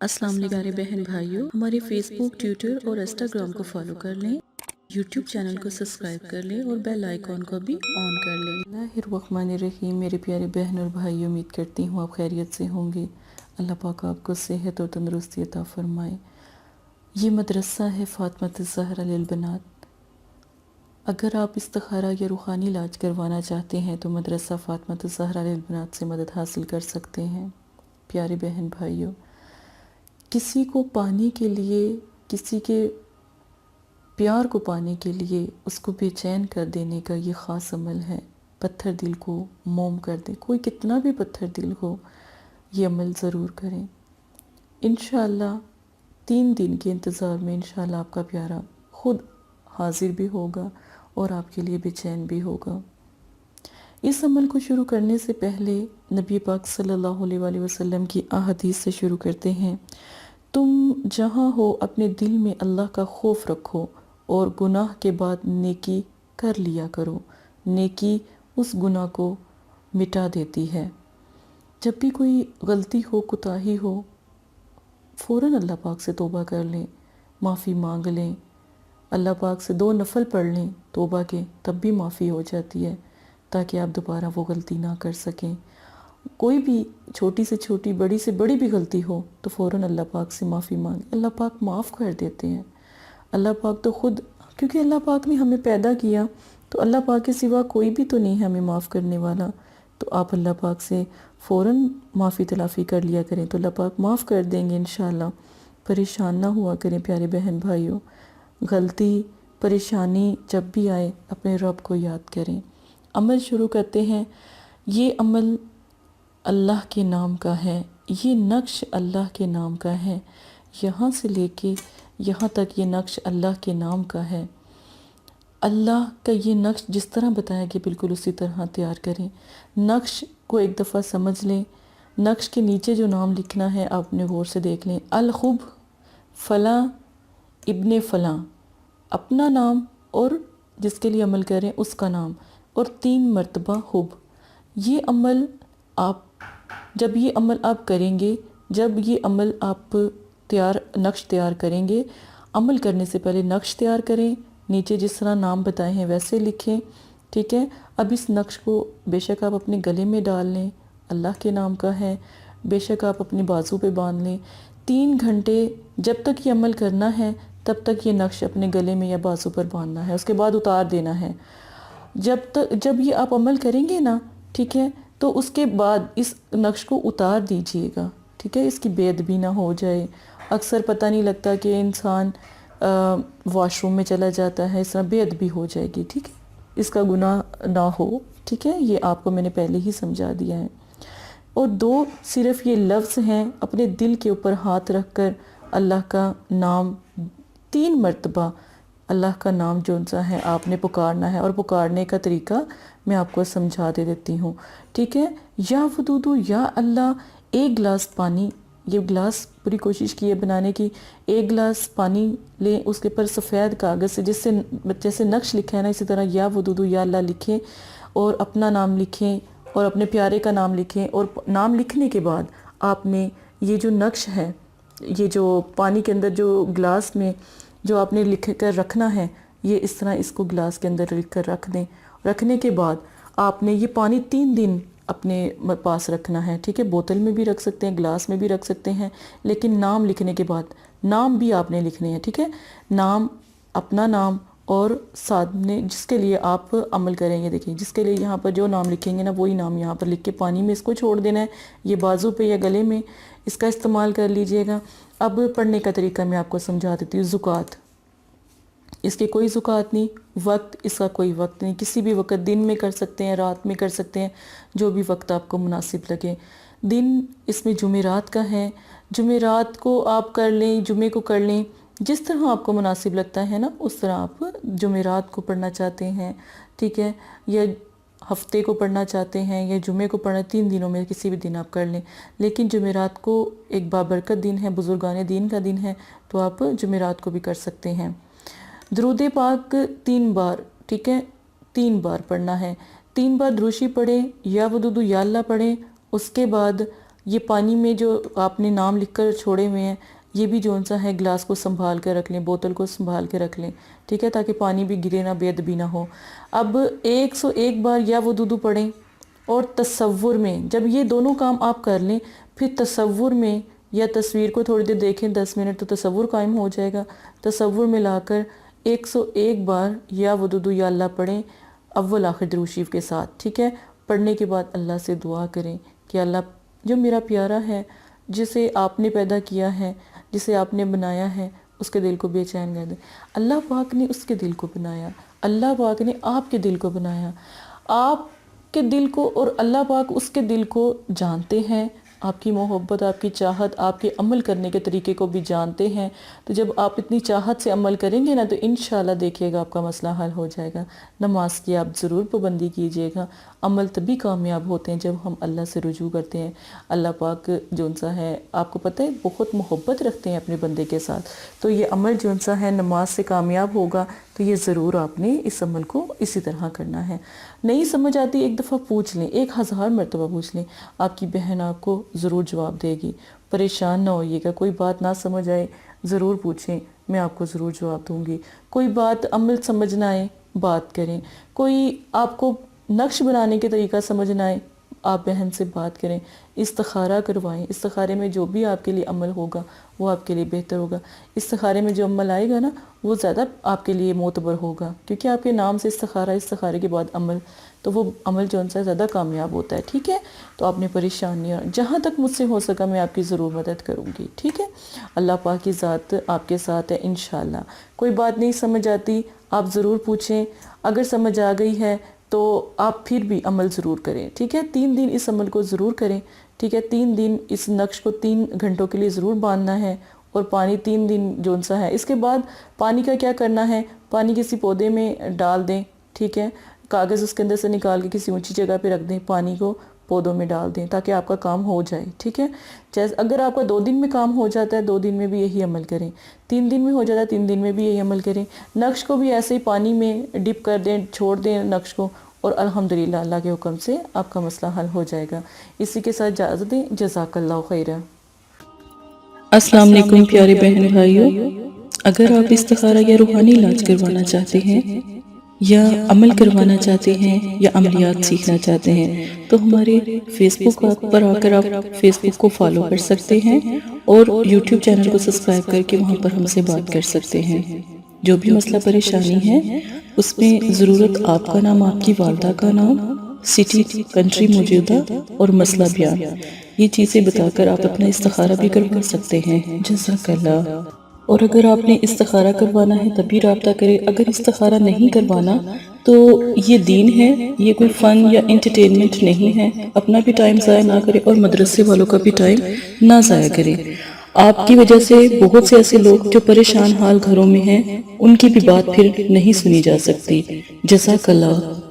السلام علیکم پیارے بہن بھائیوں، ہمارے فیس بک، ٹویٹر اور انسٹاگرام کو فالو کر لیں، یوٹیوب چینل کو سبسکرائب کر لیں اور بیل آئیکن کو بھی آن کر لیں۔ بسم اللہ الرحمن الرحیم۔ میرے پیارے بہن اور بھائی، امید کرتی ہوں آپ خیریت سے ہوں گے۔ اللہ پاک آپ کو صحت اور تندرستی عطا فرمائے۔ یہ مدرسہ ہے فاطمۃ الزہرا للبنات۔ اگر آپ استخارہ یا روحانی علاج کروانا چاہتے ہیں تو مدرسہ فاطمۃ الزہرا للبنات سے مدد حاصل کر سکتے ہیں۔ پیارے بہن بھائیوں، کسی کو پانے کے لیے، کسی کے پیار کو پانے کے لیے اس کو بے چین کر دینے کا یہ خاص عمل ہے۔ پتھر دل کو موم کر دیں، کوئی کتنا بھی پتھر دل ہو، یہ عمل ضرور کریں۔ انشاءاللہ 3 دن کے انتظار میں انشاءاللہ آپ کا پیارا خود حاضر بھی ہوگا اور آپ کے لیے بے چین بھی ہوگا۔ اس عمل کو شروع کرنے سے پہلے نبی پاک صلی اللہ علیہ وآلہ وسلم کی احادیث سے شروع کرتے ہیں۔ تم جہاں ہو اپنے دل میں اللہ کا خوف رکھو اور گناہ کے بعد نیکی کر لیا کرو۔ نیکی اس گناہ کو مٹا دیتی ہے۔ جب بھی کوئی غلطی ہو، کوتاہی ہو، فوراً اللہ پاک سے توبہ کر لیں، معافی مانگ لیں، اللہ پاک سے 2 نفل پڑھ لیں توبہ کے، تب بھی معافی ہو جاتی ہے، تاکہ آپ دوبارہ وہ غلطی نہ کر سکیں۔ کوئی بھی چھوٹی سے چھوٹی، بڑی سے بڑی بھی غلطی ہو تو فوراً اللہ پاک سے معافی مانگیں، اللہ پاک معاف کر دیتے ہیں۔ اللہ پاک تو خود، کیونکہ اللہ پاک نے ہمیں پیدا کیا تو اللہ پاک کے سوا کوئی بھی تو نہیں ہے ہمیں معاف کرنے والا، تو آپ اللہ پاک سے فوراً معافی تلافی کر لیا کریں تو اللہ پاک معاف کر دیں گے انشاءاللہ۔ پریشان نہ ہوا کریں پیارے بہن بھائیوں، غلطی، پریشانی جب بھی آئے اپنے رب کو یاد کریں۔ عمل شروع کرتے ہیں۔ یہ عمل اللہ کے نام کا ہے، یہ نقش اللہ کے نام کا ہے، یہاں سے لے کے یہاں تک یہ نقش اللہ کے نام کا ہے۔ اللہ کا یہ نقش جس طرح بتایا کہ بالکل اسی طرح تیار کریں۔ نقش کو ایک دفعہ سمجھ لیں۔ نقش کے نیچے جو نام لکھنا ہے آپ نے غور سے دیکھ لیں، الخب فلاں ابن فلاں، اپنا نام اور جس کے لیے عمل کریں اس کا نام، اور 3 مرتبہ حب۔ یہ عمل جب یہ عمل آپ کریں گے، جب یہ عمل آپ نقش تیار کریں گے، عمل کرنے سے پہلے نقش تیار کریں، نیچے جس طرح نام بتائے ہیں ویسے لکھیں، ٹھیک ہے۔ اب اس نقش کو بے شک آپ اپنے گلے میں ڈال لیں، اللہ کے نام کا ہے، بے شک آپ اپنے بازو پہ باندھ لیں۔ 3 گھنٹے جب تک یہ عمل کرنا ہے تب تک یہ نقش اپنے گلے میں یا بازو پر باندھنا ہے، اس کے بعد اتار دینا ہے۔ جب یہ آپ عمل کریں گے نا، ٹھیک ہے، تو اس کے بعد اس نقش کو اتار دیجئے گا، ٹھیک ہے، اس کی بے ادبی نہ ہو جائے۔ اکثر پتہ نہیں لگتا کہ انسان واش روم میں چلا جاتا ہے، اس طرح بے ادبی ہو جائے گی، ٹھیک ہے، اس کا گناہ نہ ہو، ٹھیک ہے، یہ آپ کو میں نے پہلے ہی سمجھا دیا ہے۔ اور 2 صرف یہ لفظ ہیں، اپنے دل کے اوپر ہاتھ رکھ کر اللہ کا نام 3 مرتبہ، اللہ کا نام جو سا ہے آپ نے پکارنا ہے، اور پکارنے کا طریقہ میں آپ کو سمجھا دیتی ہوں، ٹھیک ہے۔ یا ودودو، یا اللہ، 1 گلاس پانی، یہ گلاس پوری کوشش کی ہے بنانے کی، 1 گلاس پانی لیں، اس کے پر سفید کاغذ سے جیسے نقش لکھا ہے نا، اسی طرح یا ودودو یا اللہ لکھیں اور اپنا نام لکھیں اور اپنے پیارے کا نام لکھیں، اور نام لکھنے کے بعد آپ نے یہ جو نقش ہے، یہ جو پانی کے اندر جو گلاس میں جو آپ نے لکھ کر رکھنا ہے، یہ اس طرح اس کو گلاس کے اندر لکھ کر رکھ دیں۔ رکھنے کے بعد آپ نے یہ پانی 3 دن اپنے پاس رکھنا ہے، ٹھیک ہے، بوتل میں بھی رکھ سکتے ہیں، گلاس میں بھی رکھ سکتے ہیں، لیکن نام لکھنے کے بعد نام بھی آپ نے لکھنے ہیں، ٹھیک ہے، نام، اپنا نام، اور سامنے جس کے لیے آپ عمل کریں گے، دیکھیں جس کے لیے یہاں پر جو نام لکھیں گے نا، وہی نام یہاں پر لکھ کے پانی میں اس کو چھوڑ دینا ہے، یہ بازو پہ یا گلے میں اس کا استعمال کر لیجئے گا۔ اب پڑھنے کا طریقہ میں آپ کو سمجھا دیتی ہوں۔ زکوٰۃ، اس کے کوئی زکوٰۃ نہیں، وقت اس کا کوئی وقت نہیں، کسی بھی وقت، دن میں کر سکتے ہیں، رات میں کر سکتے ہیں، جو بھی وقت آپ کو مناسب لگے۔ دن اس میں جمعرات کا ہے، جمعرات کو آپ کر لیں، جمعے کو کر لیں، جس طرح آپ کو مناسب لگتا ہے نا اس طرح آپ جمعرات کو پڑھنا چاہتے ہیں، ٹھیک ہے، یا ہفتے کو پڑھنا چاہتے ہیں یا جمعے کو پڑھنا، 3 دنوں میں کسی بھی دن آپ کر لیں، لیکن جمعرات کو ایک بابرکت دن ہے، بزرگان دین کا دن ہے، تو آپ جمعرات کو بھی کر سکتے ہیں۔ درود پاک 3 بار، ٹھیک ہے، 3 بار پڑھنا ہے، 3 بار دروشی پڑھیں، یا ودودو یا اللہ پڑھیں، اس کے بعد یہ پانی میں جو آپ نے نام لکھ کر چھوڑے ہوئے ہیں یہ بھی جو سا ہے گلاس کو سنبھال کر رکھ لیں، بوتل کو سنبھال کے رکھ لیں، ٹھیک ہے، تاکہ پانی بھی گرے نہ، بے ادبی نہ ہو۔ اب 101 بار یا وضو پڑھیں، اور تصور میں جب یہ دونوں کام آپ کر لیں پھر تصور میں یا تصویر کو تھوڑی دیر دیکھیں 10 منٹ تو تصور قائم ہو جائے گا، تصور میں لا کر 101 بار یا وضو یا اللہ پڑھیں اول آخر درود شریف کے ساتھ، ٹھیک ہے۔ پڑھنے کے بعد اللہ سے دعا کریں کہ اللہ جو میرا پیارا ہے، جسے آپ نے پیدا کیا ہے، جسے آپ نے بنایا ہے، اس کے دل کو بے چین کر دیں۔ اللہ پاک نے اس کے دل کو بنایا، اللہ پاک نے آپ کے دل کو بنایا، آپ کے دل کو، اور اللہ پاک اس کے دل کو جانتے ہیں، آپ کی محبت، آپ کی چاہت، آپ کے عمل کرنے کے طریقے کو بھی جانتے ہیں۔ تو جب آپ اتنی چاہت سے عمل کریں گے نا تو انشاءاللہ دیکھیے گا آپ کا مسئلہ حل ہو جائے گا۔ نماز کی آپ ضرور پابندی کیجئے گا، عمل تبھی کامیاب ہوتے ہیں جب ہم اللہ سے رجوع کرتے ہیں۔ اللہ پاک جونسا ہے آپ کو پتہ ہے بہت محبت رکھتے ہیں اپنے بندے کے ساتھ، تو یہ عمل جونسا ہے نماز سے کامیاب ہوگا، تو یہ ضرور آپ نے اس عمل کو اسی طرح کرنا ہے۔ نہیں سمجھ آتی ایک دفعہ پوچھ لیں، 1000 مرتبہ پوچھ لیں، آپ کی بہن آپ کو ضرور جواب دے گی۔ پریشان نہ ہوئیے گا، کوئی بات نہ سمجھ آئے ضرور پوچھیں، میں آپ کو ضرور جواب دوں گی۔ کوئی بات عمل سمجھ نہ آئے بات کریں، کوئی آپ کو نقش بنانے کے طریقہ سمجھ نہ آئے آپ بہن سے بات کریں، استخارہ کروائیں، استخارے میں جو بھی آپ کے لیے عمل ہوگا وہ آپ کے لیے بہتر ہوگا۔ استخارے میں جو عمل آئے گا نا وہ زیادہ آپ کے لیے معتبر ہوگا، کیونکہ آپ کے نام سے استخارہ، استخارے کے بعد عمل، تو وہ عمل جو ان سے زیادہ کامیاب ہوتا ہے، ٹھیک ہے۔ تو آپ نے پریشان نہیں ہونا، جہاں تک مجھ سے ہو سکا میں آپ کی ضرور مدد کروں گی، ٹھیک ہے۔ اللہ پاک کی ذات آپ کے ساتھ ہے انشاءاللہ۔ کوئی بات نہیں سمجھ آتی آپ ضرور پوچھیں، اگر سمجھ آ گئی ہے تو آپ پھر بھی عمل ضرور کریں، ٹھیک ہے۔ 3 دن اس عمل کو ضرور کریں، ٹھیک ہے۔ 3 دن اس نقش کو 3 گھنٹوں کے لیے ضرور باندھنا ہے، اور پانی 3 دن جونسا ہے۔ اس کے بعد پانی کا کیا کرنا ہے، پانی کسی پودے میں ڈال دیں، ٹھیک ہے، کاغذ اس کے اندر سے نکال کے کسی اونچی جگہ پہ رکھ دیں، پانی کو پودوں میں ڈال دیں تاکہ آپ کا کام ہو جائے، ٹھیک ہے۔ جیسے اگر آپ کا 2 دن میں کام ہو جاتا ہے 2 دن میں بھی یہی عمل کریں، 3 دن میں ہو جاتا ہے 3 دن میں بھی یہی عمل کریں۔ نقش کو بھی ایسے ہی پانی میں ڈپ کر دیں، چھوڑ دیں نقش کو، اور الحمدللہ اللہ کے حکم سے آپ کا مسئلہ حل ہو جائے گا۔ اسی کے ساتھ اجازت دیں، جزاک اللہ خیرہ۔ السلام علیکم پیارے بہن بھائیوں، اگر آپ استخارہ یا روحانی علاج کروانا چاہتے ہیں یا عمل کروانا چاہتے ہیں یا عملیات سیکھنا چاہتے ہیں تو ہمارے فیس بک پر آ کر آپ فیس بک کو فالو کر سکتے ہیں اور یوٹیوب چینل کو سبسکرائب کر کے وہاں پر ہم سے بات کر سکتے ہیں۔ جو بھی مسئلہ پریشانی ہے اس میں ضرورت آپ کا نام، آپ کی والدہ کا نام، سٹی، کنٹری موجودہ اور مسئلہ بیان، یہ چیزیں بتا کر آپ اپنا استخارہ بھی کروا سکتے ہیں۔ جزاک اللہ۔ اور اگر آپ نے استخارہ کروانا ہے تب بھی رابطہ کریں، اگر استخارہ نہیں کروانا تو یہ دین ہے، یہ کوئی فن یا انٹرٹینمنٹ نہیں ہے، اپنا بھی ٹائم ضائع نہ کریں اور مدرسے والوں کا بھی ٹائم نہ ضائع کریں۔ آپ کی وجہ سے بہت سے ایسے لوگ جو پریشان حال گھروں میں ہیں ان کی بھی بات پھر نہیں سنی جا سکتی۔ جزاک اللہ۔